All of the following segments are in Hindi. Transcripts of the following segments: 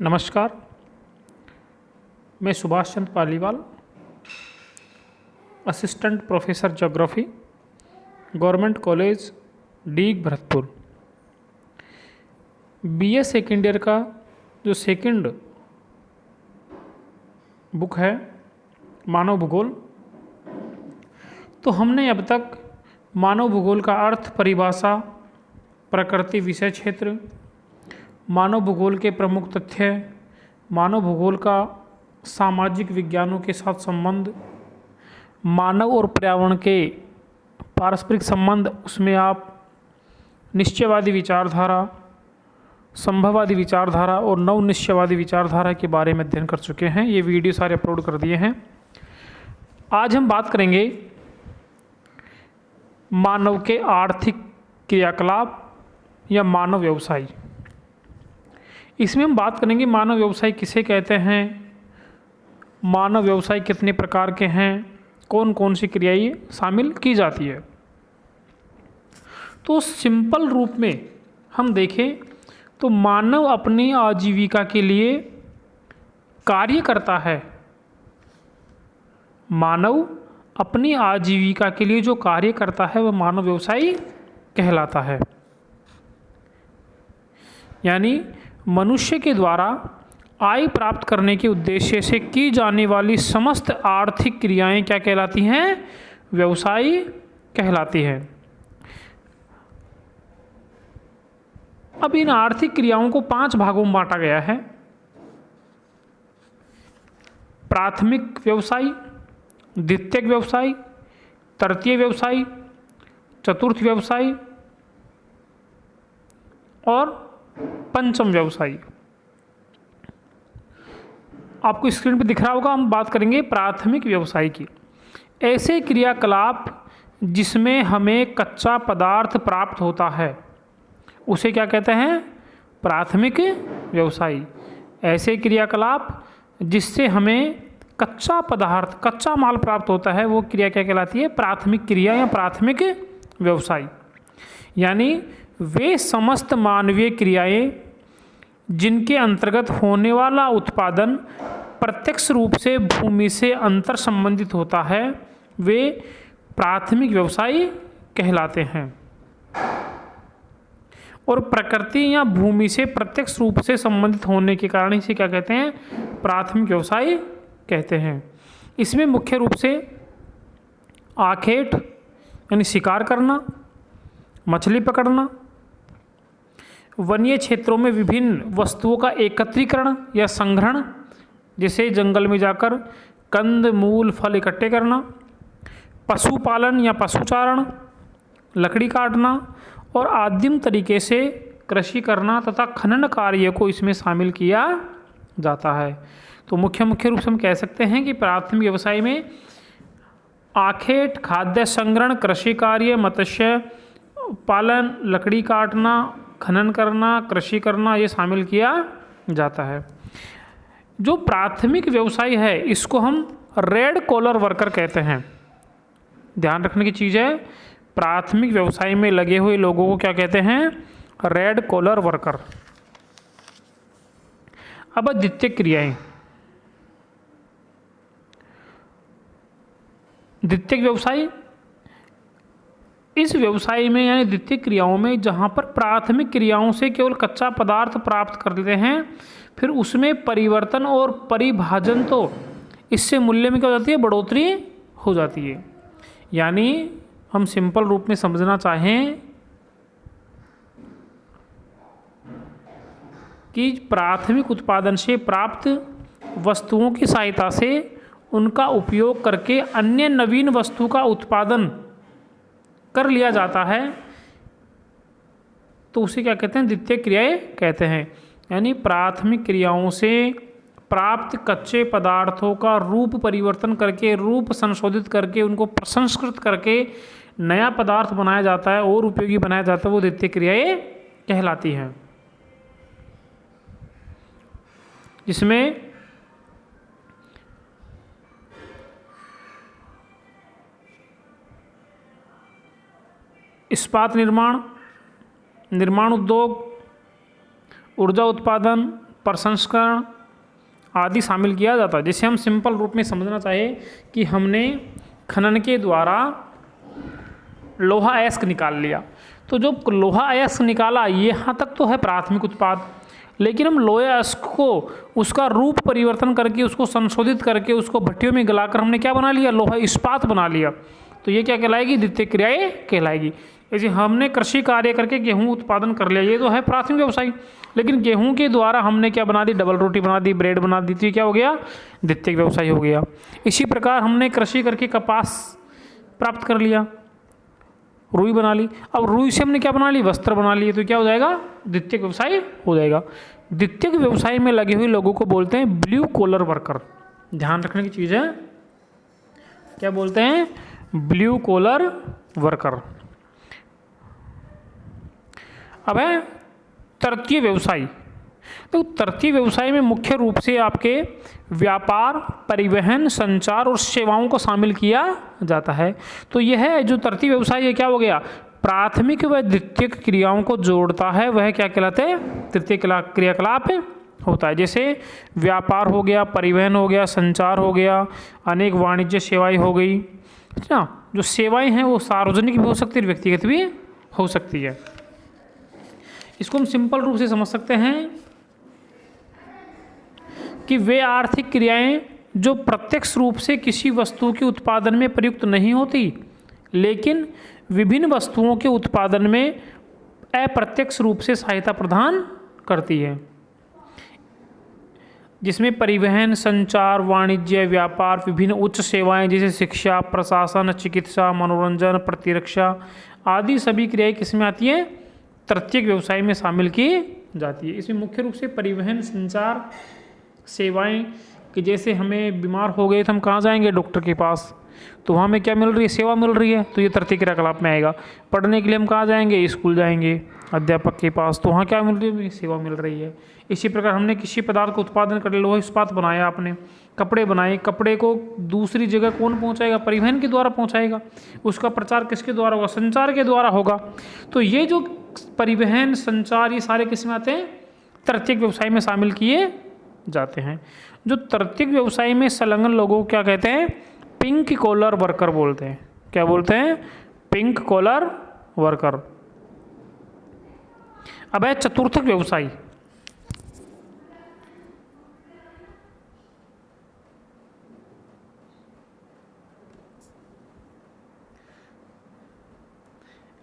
नमस्कार, मैं Subhash Chandra Paliwal, assistant professor geography, government college Deeg Bharatpur. BA second year का जो सेकंड बुक है मानव भूगोल, तो हमने अब तक मानव भूगोल का अर्थ, परिभाषा, प्रकृति, विषय क्षेत्र, मानव भूगोल के प्रमुख तथ्य, मानव भूगोल का सामाजिक विज्ञानों के साथ संबंध, मानव और पर्यावरण के पारस्परिक संबंध, उसमें आप निश्चयवादी विचारधारा, संभववादी विचारधारा और नव निश्चयवादी विचारधारा के बारे में अध्ययन कर चुके हैं। ये वीडियो सारे अपलोड कर दिए हैं। आज हम बात करेंगे मानव के आर्थिक क्रियाकलाप या मानव व्यवसाय। इसमें हम बात करेंगे मानव व्यवसाय किसे कहते हैं, मानव व्यवसाय कितने प्रकार के हैं, कौन कौन सी क्रियाएं शामिल की जाती है। तो सिंपल रूप में हम देखें तो मानव अपनी आजीविका के लिए कार्य करता है। मानव अपनी आजीविका के लिए जो कार्य करता है वह मानव व्यवसाय कहलाता है। यानी मनुष्य के द्वारा आय प्राप्त करने के उद्देश्य से की जाने वाली समस्त आर्थिक क्रियाएं क्या कहलाती हैं? व्यवसाय कहलाती हैं। अब इन आर्थिक क्रियाओं को 5 भागों में बांटा गया है। प्राथमिक व्यवसाय, द्वितीयक व्यवसाय, तृतीय व्यवसाय, चतुर्थ व्यवसाय और पंचम व्यवसाय। आपको स्क्रीन पर दिख रहा होगा। हम बात करेंगे प्राथमिक व्यवसाय की। ऐसे क्रियाकलाप जिसमें हमें कच्चा पदार्थ प्राप्त होता है उसे क्या कहते हैं? प्राथमिक व्यवसाय। ऐसे क्रियाकलाप जिससे हमें कच्चा पदार्थ, कच्चा माल प्राप्त होता है वो क्रिया क्या कहलाती है? प्राथमिक क्रिया या प्राथमिक व्यवसाय। यानी वे समस्त मानवीय क्रियाएं जिनके अंतर्गत होने वाला उत्पादन प्रत्यक्ष रूप से भूमि से अंतर संबंधित होता है वे प्राथमिक व्यवसाय कहलाते हैं। और प्रकृति या भूमि से प्रत्यक्ष रूप से संबंधित होने के कारण इसे क्या कहते हैं? प्राथमिक व्यवसाय कहते हैं। इसमें मुख्य रूप से आखेट यानी शिकार करना, मछली पकड़ना, वन्य क्षेत्रों में विभिन्न वस्तुओं का एकत्रीकरण या संग्रहण, जैसे जंगल में जाकर कंद, मूल, फल इकट्ठे करना, पशुपालन या पशुचारण, लकड़ी काटना और आदिम तरीके से कृषि करना तथा खनन कार्य को इसमें शामिल किया जाता है। तो मुख्य रूप से हम कह सकते हैं कि प्राथमिक व्यवसाय में आखेट, खाद्य संग्रहण, कृषि कार्य, मत्स्य पालन, लकड़ी काटना, खनन करना, कृषि करना ये शामिल किया जाता है। जो प्राथमिक व्यवसाय है इसको हम रेड कॉलर वर्कर कहते हैं। ध्यान रखने की चीज़ है, प्राथमिक व्यवसाय में लगे हुए लोगों को क्या कहते हैं? Red collar worker. अब द्वितीयक क्रियाएं। द्वितीयक व्यवसाय, इस व्यवसाय में यानी द्वितीयक क्रियाओं में जहाँ पर प्राथमिक क्रियाओं से केवल कच्चा पदार्थ प्राप्त कर लेते हैं, फिर उसमें परिवर्तन और परिभाजन, तो इससे मूल्य में क्या हो जाती है? बढ़ोतरी हो जाती है। यानी हम सिंपल रूप में समझना चाहें कि प्राथमिक उत्पादन से प्राप्त वस्तुओं की सहायता से उनका उपयोग करके अन्य नवीन वस्तु का उत्पादन कर लिया जाता है, तो उसे क्या कहते हैं? द्वितीयक क्रियाएं कहते हैं। यानी प्राथमिक क्रियाओं से प्राप्त कच्चे पदार्थों का रूप परिवर्तन करके, रूप संशोधित करके, उनको प्रसंस्कृत करके नया पदार्थ बनाया जाता है और उपयोगी बनाया जाता है, वो द्वितीयक क्रियाएं कहलाती हैं। जिसमें इस्पात निर्माण, निर्माण उद्योग, ऊर्जा उत्पादन, प्रसंस्करण आदि शामिल किया जाता है। जैसे हम सिंपल रूप में समझना चाहे कि हमने खनन के द्वारा लोहा अयस्क निकाल लिया, तो जो लोहा अयस्क निकाला यहाँ तक तो है प्राथमिक उत्पाद, लेकिन हम लोहा अयस्क को उसका रूप परिवर्तन करके उसको संशोधित करके उसको भट्टियों में गलाकर हमने क्या बना लिया, लोहा इस्पात बना लिया, तो ये क्या कहलाएगी, द्वितीयक क्रियाएं कहलाएगी। जैसे हमने कृषि कार्य करके गेहूं उत्पादन कर लिया, ये तो है प्राथमिक व्यवसाय, लेकिन गेहूं के द्वारा हमने क्या बना दी, डबल रोटी बना दी, ब्रेड बना दी, तो क्या हो गया, द्वितीयक व्यवसाय हो गया। इसी प्रकार हमने कृषि करके कपास प्राप्त कर लिया, रुई बना ली, अब रुई से हमने क्या बना ली, वस्त्र बना लिए, तो क्या हो जाएगा, द्वितीयक व्यवसाय हो जाएगा। द्वितीयक व्यवसाय में लगे हुए लोगों को बोलते हैं ब्लू कॉलर वर्कर। ध्यान रखने की चीज़ है, क्या बोलते हैं, ब्लू कॉलर वर्कर। अब है तृतीय व्यवसाय। तो तृतीय व्यवसाय में मुख्य रूप से आपके व्यापार, परिवहन, संचार और सेवाओं को शामिल किया जाता है। तो यह है जो तृतीय व्यवसाय है, क्या हो गया, प्राथमिक व द्वितीयक क्रियाओं को जोड़ता है, वह क्या कहलाते हैं, तृतीय क्रियाकलाप होता है। जैसे व्यापार हो गया, परिवहन हो गया, संचार हो गया, अनेक वाणिज्य सेवाएं हो गई, है ना। जो सेवाएं हैं वो सार्वजनिक भी हो सकती है, व्यक्तिगत भी हो सकती है। इसको हम सिंपल रूप से समझ सकते हैं कि वे आर्थिक क्रियाएं जो प्रत्यक्ष रूप से किसी वस्तु के उत्पादन में प्रयुक्त नहीं होती, लेकिन विभिन्न वस्तुओं के उत्पादन में अप्रत्यक्ष रूप से सहायता प्रदान करती है, जिसमें परिवहन, संचार, वाणिज्य, व्यापार, विभिन्न उच्च सेवाएं जैसे शिक्षा, प्रशासन, चिकित्सा, मनोरंजन, प्रतिरक्षा आदि सभी क्रियाएं किसमें आती हैं, तृतीयक व्यवसाय में शामिल की जाती है। इसमें मुख्य रूप से परिवहन, संचार, सेवाएं, कि जैसे हमें बीमार हो गए तो हम कहाँ जाएंगे, डॉक्टर के पास, तो वहाँ हमें क्या मिल रही है, सेवा मिल रही है, तो ये तृतीय क्रियाकलाप में आएगा। पढ़ने के लिए हम कहाँ जाएंगे, स्कूल जाएंगे अध्यापक के पास, तो वहाँ क्या मिल रही है, सेवा मिल रही है। इसी प्रकार हमने किसी पदार्थ का उत्पादन कर लोहा इस्पात बनाया, आपने कपड़े बनाए, कपड़े को दूसरी जगह कौन पहुँचाएगा, परिवहन के द्वारा पहुँचाएगा, उसका प्रचार किसके द्वारा होगा, संचार के द्वारा होगा। तो ये जो परिवहन, संचार, ये सारे किस में आते हैं, तृतीयक व्यवसाय में शामिल किए जाते हैं। जो तृतीयक व्यवसाय में संलग्न लोगों को क्या कहते हैं, पिंक कॉलर वर्कर बोलते हैं। क्या बोलते हैं, पिंक कॉलर वर्कर। अब है चतुर्थक व्यवसाय।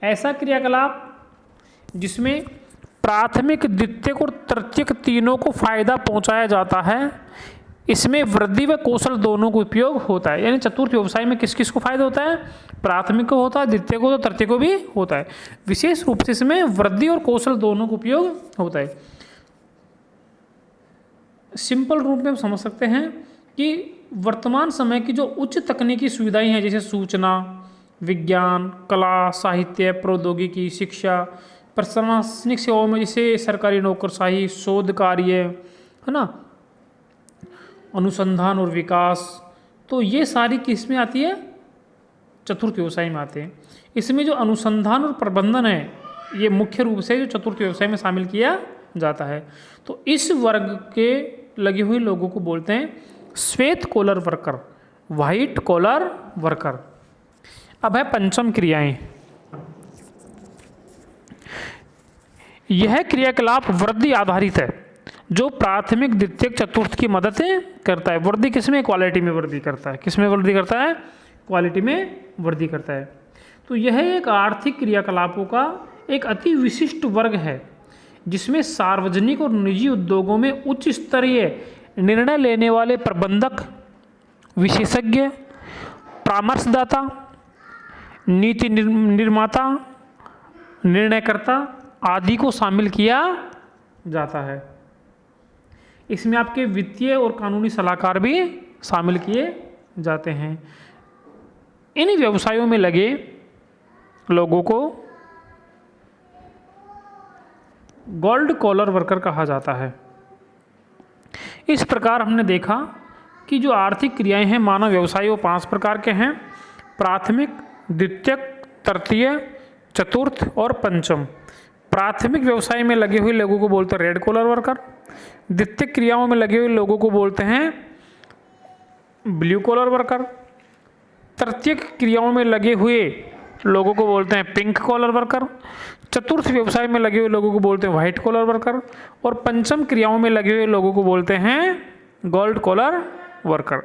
ऐसा क्रियाकलाप जिसमें प्राथमिक, द्वितीयक और तृतीयक तीनों को फायदा पहुंचाया जाता है, इसमें वृद्धि व कौशल दोनों का उपयोग होता है। यानी चतुर्थ व्यवसाय में किस किस को फायदा होता है, प्राथमिक को होता है, द्वितीय को, तो तृतीय को भी होता है। विशेष रूप से इसमें वृद्धि और कौशल दोनों का उपयोग होता है। सिंपल रूप में हम समझ सकते हैं कि वर्तमान समय की जो उच्च तकनीकी सुविधाएं हैं, जैसे सूचना, विज्ञान, कला, साहित्य, प्रौद्योगिकी, शिक्षा, प्रशासनिक सेवाओं में जैसे सरकारी नौकरशाही, शोध कार्य, है ना, अनुसंधान और विकास, तो ये सारी किस में आती है, चतुर्थ व्यवसाय में आते हैं। इसमें जो अनुसंधान और प्रबंधन है, ये मुख्य रूप से जो चतुर्थ व्यवसाय में शामिल किया जाता है। तो इस वर्ग के लगे हुए लोगों को बोलते हैं श्वेत collar worker, white collar worker. अब है पंचम क्रियाएं। यह क्रियाकलाप वृद्धि आधारित है, जो प्राथमिक, द्वितीयक, चतुर्थ की मदद करता है। वृद्धि किसमें, क्वालिटी में वृद्धि करता है। किसमें वृद्धि करता है, क्वालिटी में वृद्धि करता है। तो यह एक आर्थिक क्रियाकलापों का एक अति विशिष्ट वर्ग है, जिसमें सार्वजनिक और निजी उद्योगों में उच्च स्तरीय निर्णय लेने वाले प्रबंधक, विशेषज्ञ, परामर्शदाता, नीति निर्माता, निर्णयकर्ता आदि को शामिल किया जाता है। इसमें आपके वित्तीय और कानूनी सलाहकार भी शामिल किए जाते हैं। इन व्यवसायों में लगे लोगों को गोल्ड कॉलर वर्कर कहा जाता है। इस प्रकार हमने देखा कि जो आर्थिक क्रियाएं हैं मानव व्यवसाय वो 5 प्रकार के हैं: प्राथमिक, द्वितीयक, तृतीय, चतुर्थ और पंचम। प्राथमिक व्यवसाय में लगे हुए लोगों को बोलते हैं रेड कॉलर वर्कर। द्वितीयक क्रियाओं में लगे हुए लोगों को बोलते हैं ब्लू कॉलर वर्कर। तृतीयक क्रियाओं में लगे हुए लोगों को बोलते हैं पिंक कॉलर वर्कर। चतुर्थ व्यवसाय में लगे हुए लोगों को बोलते हैं व्हाइट कॉलर वर्कर। और पंचम क्रियाओं में लगे हुए लोगों को बोलते हैं गोल्ड कॉलर वर्कर।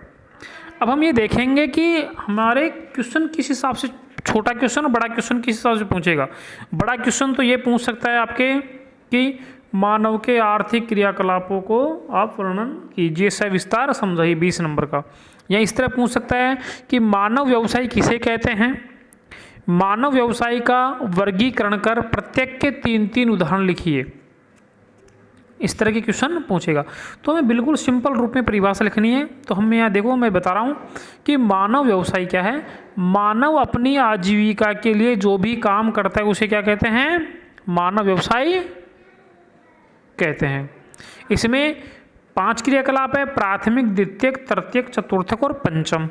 अब हम ये देखेंगे कि हमारे क्वेश्चन किस हिसाब से, छोटा क्वेश्चन और बड़ा क्वेश्चन किस हिसाब से पूछेगा। बड़ा क्वेश्चन तो ये पूछ सकता है आपके कि मानव के आर्थिक क्रियाकलापों को आप वर्णन कीजिए, सविस्तार समझाइए, 20 नंबर का। या इस तरह पूछ सकता है कि मानव व्यवसाय किसे कहते हैं, मानव व्यवसाय का वर्गीकरण कर प्रत्येक के 3-3 उदाहरण लिखिए। इस तरह के क्वेश्चन पूछेगा। तो हमें बिल्कुल सिंपल रूप में परिभाषा लिखनी है। तो हम यहाँ देखो, मैं बता रहा हूँ कि मानव व्यवसाय क्या है। मानव अपनी आजीविका के लिए जो भी काम करता है उसे क्या कहते हैं, मानव व्यवसाय कहते हैं। इसमें 5 क्रियाकलाप है, प्राथमिक, द्वितीयक, तृतीयक, चतुर्थक और पंचम।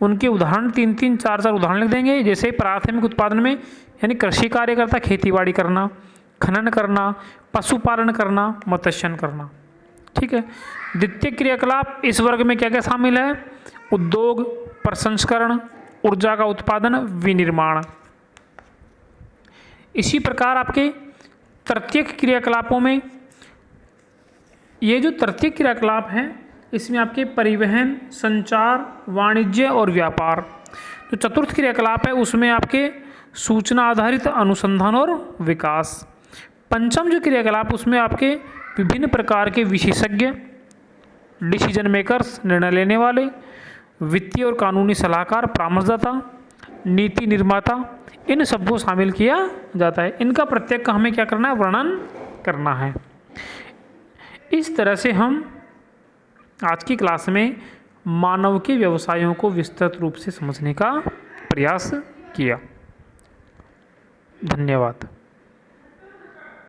उनके उदाहरण 3-3, 4-4 उदाहरण लिख देंगे। जैसे प्राथमिक उत्पादन में यानी कृषि कार्य करता, खेतीबाड़ी करना, खनन करना, पशुपालन करना, मत्स्यन करना। ठीक है। द्वितीय क्रियाकलाप इस वर्ग में क्या क्या शामिल है, उद्योग, प्रसंस्करण, ऊर्जा का उत्पादन, विनिर्माण। इसी प्रकार आपके तृतीयक क्रियाकलापों में, ये जो तृतीयक क्रियाकलाप हैं इसमें आपके परिवहन, संचार, वाणिज्य और व्यापार। जो चतुर्थ क्रियाकलाप है उसमें आपके सूचना आधारित अनुसंधान और विकास। पंचम जो क्रियाकलाप उसमें आपके विभिन्न प्रकार के विशेषज्ञ, डिसीजन मेकर्स, निर्णय लेने वाले, वित्तीय और कानूनी सलाहकार, परामर्शदाता, नीति निर्माता, इन सबको शामिल किया जाता है। इनका प्रत्येक का हमें क्या करना है, वर्णन करना है। इस तरह से हम आज की क्लास में मानव के व्यवसायों को विस्तृत रूप से समझने का प्रयास किया। धन्यवाद।